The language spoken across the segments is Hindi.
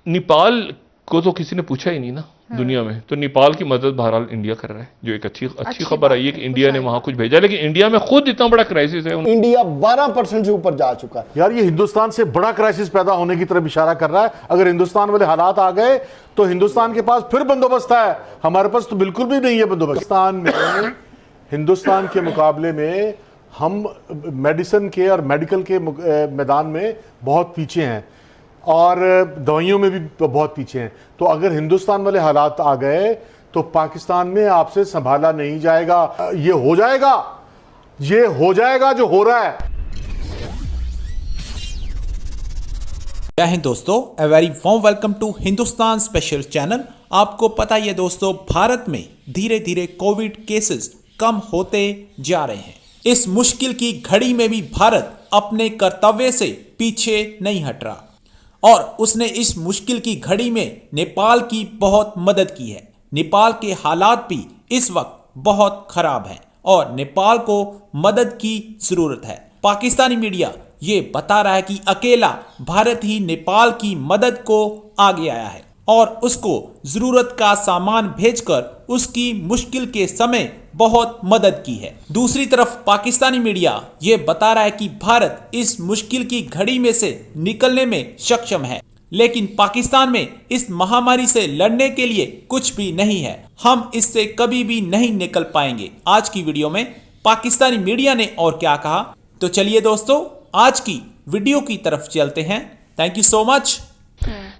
नेपाल को तो किसी ने पूछा ही नहीं ना दुनिया में, तो नेपाल की मदद बहरहाल इंडिया कर रहा है, जो एक अच्छी खबर आई है कि इंडिया ने वहां कुछ भेजा, लेकिन इंडिया में खुद इतना बड़ा क्राइसिस है। इंडिया 12% से ऊपर जा चुका है। यार ये हिंदुस्तान से बड़ा क्राइसिस पैदा होने की तरफ इशारा कर रहा है। अगर हिंदुस्तान वाले हालात आ गए तो हिंदुस्तान के पास फिर बंदोबस्त है, हमारे पास तो बिल्कुल भी नहीं है बंदोबस्त। हिंदुस्तान के मुकाबले में हम मेडिसिन के और मेडिकल के मैदान में बहुत पीछे हैं और दवाइयों में भी बहुत पीछे हैं। तो अगर हिंदुस्तान वाले हालात आ गए तो पाकिस्तान में आपसे संभाला नहीं जाएगा। ये हो जाएगा जो हो रहा है। जय हिंद दोस्तों, a very warm welcome to Hindustan special channel. आपको पता ही है दोस्तों, भारत में धीरे धीरे कोविड केसेस कम होते जा रहे हैं। इस मुश्किल की घड़ी में भी भारत अपने कर्तव्य से पीछे नहीं हट रहा और उसने इस मुश्किल की घड़ी में नेपाल की बहुत मदद की है। नेपाल के हालात भी इस वक्त बहुत खराब हैं और नेपाल को मदद की जरूरत है। पाकिस्तानी मीडिया ये बता रहा है कि अकेला भारत ही नेपाल की मदद को आगे आया है और उसको जरूरत का सामान भेजकर उसकी मुश्किल के समय बहुत मदद की है। दूसरी तरफ पाकिस्तानी मीडिया ये बता रहा है कि भारत इस मुश्किल की घड़ी में से निकलने में सक्षम है, लेकिन पाकिस्तान में इस महामारी से लड़ने के लिए कुछ भी नहीं है। हम इससे कभी भी नहीं निकल पाएंगे। आज की वीडियो में पाकिस्तानी मीडिया ने और क्या कहा, तो चलिए दोस्तों आज की वीडियो की तरफ चलते हैं। Thank you so much.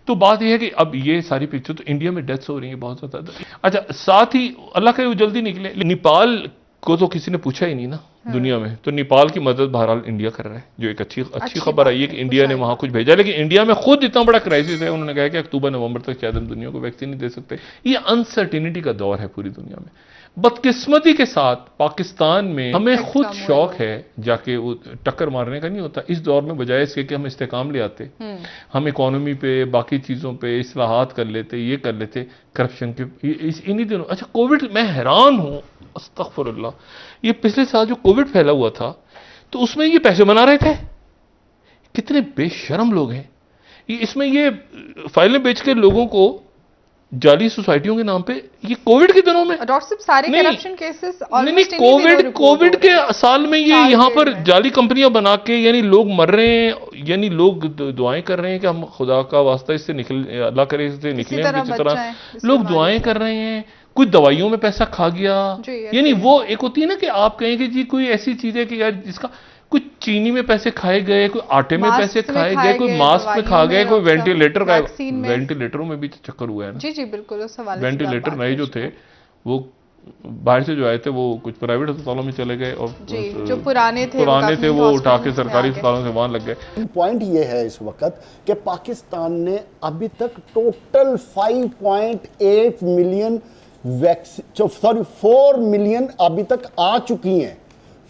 तो बात यह है कि अब ये सारी पिक्चर तो इंडिया में डेथ्स हो रही है बहुत ज्यादा। अच्छा, साथ ही अल्लाह करे वो जल्दी निकले। नेपाल को तो किसी ने पूछा ही नहीं ना दुनिया में, तो नेपाल की मदद बहरहाल इंडिया कर रहा है, जो एक अच्छी खबर आई है कि इंडिया ने वहां कुछ भेजा, लेकिन इंडिया में खुद इतना बड़ा क्राइसिस है। उन्होंने कहा कि अक्टूबर नवंबर तक शायद हम दुनिया को वैक्सीन नहीं दे सकते। ये अनसर्टिनिटी का दौर है पूरी दुनिया में। बदकिस्मती के साथ पाकिस्तान में हमें खुद शौक है जाके वो टक्कर मारने का नहीं होता इस दौर में, बजाय इसके कि हम इस्तेकाम ले आते, हम इकोनॉमी पे बाकी चीज़ों पे इस्लाहात कर लेते, ये कर लेते, करप्शन के इन्हीं दिनों। अच्छा, कोविड, मैं हैरान हूँ, अस्तगफुरुल्लाह, ये पिछले साल जो कोविड फैला हुआ था तो उसमें ये पैसे बना रहे थे। कितने बेशरम लोग हैं इसमें, ये फाइलें बेच के लोगों को जाली सोसाइटियों के नाम पे, ये कोविड के दिनों में डॉक्टर साहब सारे करप्शन केसेस नहीं, कोविड के साल में ये यहाँ पर जाली कंपनियां बना के, यानी लोग मर रहे हैं, यानी लोग दुआएं कर रहे हैं कि हम खुदा का वास्ता इससे निकल, अल्लाह करे इससे निकले किसी तरह, लोग दुआएं कर रहे हैं। कुछ दवाइयों में पैसा खा गया, यानी वो एक होती है ना कि आप कहें कि जी कोई ऐसी चीज है कि यार जिसका कुछ चीनी में पैसे खाए गए, कोई आटे में पैसे खाए गए, कोई मास्क में खा गए, कोई वेंटिलेटर का, वेंटिलेटरों में भी चक्कर हुआ है ना। जी जी बिल्कुल, उस हवाले से वेंटिलेटर नए जो थे वो बाहर से जो आए थे वो कुछ प्राइवेट अस्पतालों में चले गए और जो पुराने थे वो उठा के सरकारी अस्पतालों से वहां लग गए। पॉइंट ये है इस वक्त कि पाकिस्तान ने अभी तक total 5.8 million vaccine, sorry 4 million अभी तक आ चुकी हैं।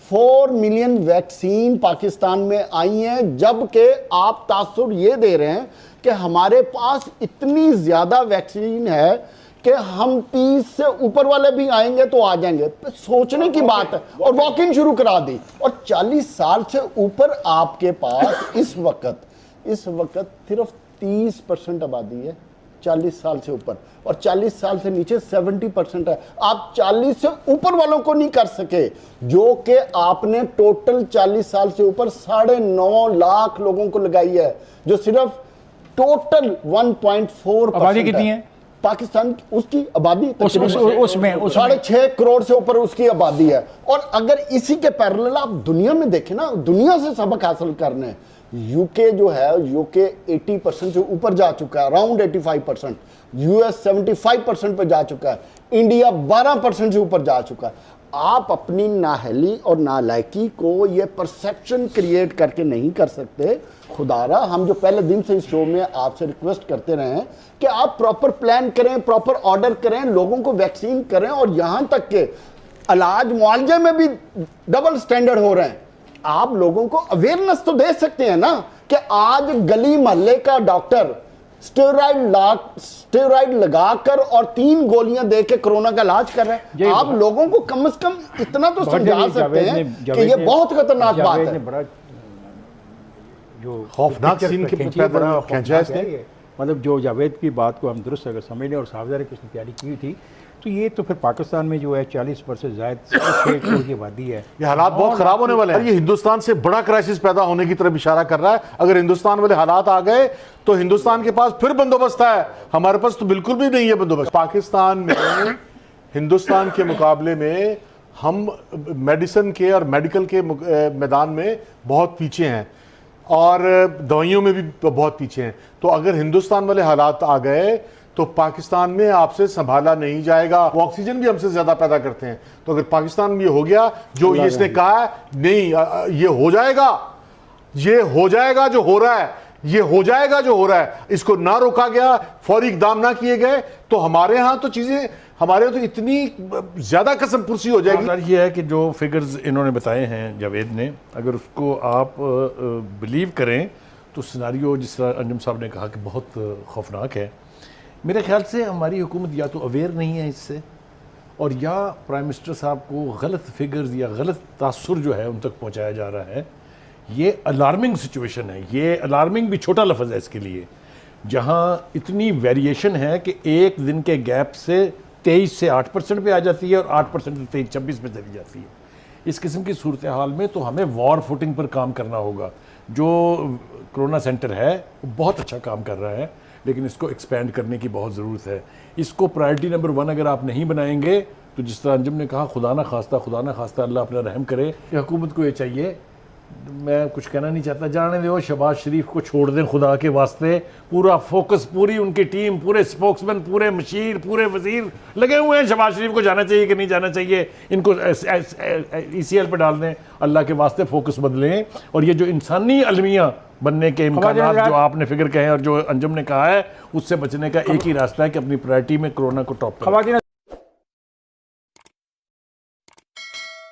4 मिलियन वैक्सीन पाकिस्तान में आई हैं, जबकि आप तासुर ये दे रहे हैं कि हमारे पास इतनी ज्यादा वैक्सीन है कि हम 30 से ऊपर वाले भी आएंगे तो आ जाएंगे। सोचने की बात है। और वॉकिंग शुरू करा दी, और 40 साल से ऊपर आपके पास इस वक्त सिर्फ 30% आबादी है 40 साल से ऊपर, और 40 साल से नीचे 70% है। आप 40 से ऊपर वालों को नहीं कर सके, जो कि आपने टोटल 40 साल से ऊपर 9.5 लाख लोगों को लगाई है, जो सिर्फ टोटल 1.4% आबादी कितनी है पाकिस्तान, उसकी आबादी उसमें 6.5 करोड़ से ऊपर उसकी आबादी है। और अगर इसी के पैरेलल आप दुनिया में देखें ना, दुनिया से सबक हासिल करने, यूके जो है, यूके 80% से ऊपर जा चुका है, अराउंड 85%, यूएस 75% पे जा चुका है, इंडिया 12% से ऊपर जा चुका है। आप अपनी नाहली और नालायकी को ये परसेप्शन क्रिएट करके नहीं कर सकते। खुदारा, हम जो पहले दिन से इस शो में आपसे रिक्वेस्ट करते रहे हैं कि आप प्रॉपर प्लान करें, प्रॉपर ऑर्डर करें, लोगों को वैक्सीन करें, और यहां तक के इलाज मुआवजे में भी डबल स्टैंडर्ड हो रहे हैं। आप लोगों को अवेयरनेस तो दे सकते हैं ना कि आज गली मोहल्ले का डॉक्टर स्टेरॉइड लगाकर और 3 गोलियां दे के कोरोना का इलाज कर रहे हैं। आप लोगों को कम से कम इतना तो समझा सकते हैं कि ये बहुत खतरनाक बात है। जो खौफनाक सीन के पैदा खींचा इसने, मतलब जो जावेद की बात को हम दुरुस्त अगर समझ लें और सावधानी की उसने तैयारी की थी, तो ये तो फिर पाकिस्तान में जो है 40% ज़ायद 6 करोड़ की आबादी है। ये हालात बहुत खराब होने वाले हैं। ये हिंदुस्तान से बड़ा क्राइसिस पैदा होने की तरफ इशारा कर रहा है। अगर हिंदुस्तान वाले हालात आ गए तो हिंदुस्तान के पास फिर बंदोबस्त है, हमारे पास तो बिल्कुल भी नहीं है बंदोबस्त। पाकिस्तान में हिंदुस्तान के मुकाबले में हम मेडिसिन के और मेडिकल के मैदान में बहुत पीछे हैं और दवाइयों में भी बहुत पीछे हैं। तो अगर हिंदुस्तान वाले हालात आ गए तो पाकिस्तान में आपसे संभाला नहीं जाएगा। वो ऑक्सीजन भी हमसे ज्यादा पैदा करते हैं। तो अगर पाकिस्तान में ये हो गया जो ये इसने कहा है, नहीं ये हो जाएगा, ये हो जाएगा जो हो रहा है, ये हो जाएगा जो हो रहा है, इसको ना रोका गया, फौरी इकदाम ना किए गए तो हमारे यहाँ तो चीजें, हमारे यहाँ तो इतनी ज्यादा कसम पुरसी हो जाएगी। सर ये है कि जो फिगर्स इन्होंने बताए हैं जावेद ने, अगर उसको आप बिलीव करें तो सिनारियो जिस तरह अंजुम साहब ने कहा कि बहुत खौफनाक है। मेरे ख्याल से हमारी हुकूमत या तो अवेयर नहीं है इससे, और या प्राइम मिनिस्टर साहब को गलत फिगर्स या गलत तासुर जो है उन तक पहुँचाया जा रहा है। ये अलार्मिंग सिचुएशन है। ये अलार्मिंग भी छोटा लफ्ज़ है इसके लिए, जहाँ इतनी वेरिएशन है कि एक दिन के गैप से 23 से 8% पे आ जाती है और 8% से 23-26 पे चली जाती है। इस किस्म की सूरत हाल में तो हमें वॉर फुटिंग पर काम करना होगा। जो कोरोना सेंटर है वो बहुत अच्छा काम कर रहा है, लेकिन इसको एक्सपेंड करने की बहुत ज़रूरत है। इसको प्रायोरिटी नंबर 1 अगर आप नहीं बनाएंगे तो जिस तरह अंजुम ने कहा, खुदा ना खास्ता अल्लाह अपना रहम करे। हुकूमत को ये चाहिए, मैं कुछ कहना नहीं चाहता, जाने दो, शहबाज शरीफ को छोड़ दें खुदा के वास्ते। पूरा फोकस, पूरी उनकी टीम, पूरे स्पोक्समैन, पूरे मशीर, पूरे वजीर लगे हुए हैं। शहबाज शरीफ को जाना चाहिए कि नहीं जाना चाहिए, इनको ECL पर डाल दें। अल्लाह के वास्ते फोकस बदलें। और ये जो इंसानी अलमिया बनने के इम्कानात जो आपने फिक्र कहे और जो अंजुम ने कहा है, उससे बचने का एक ही रास्ता है कि अपनी प्रायोरिटी में कोरोना को टॉप करें।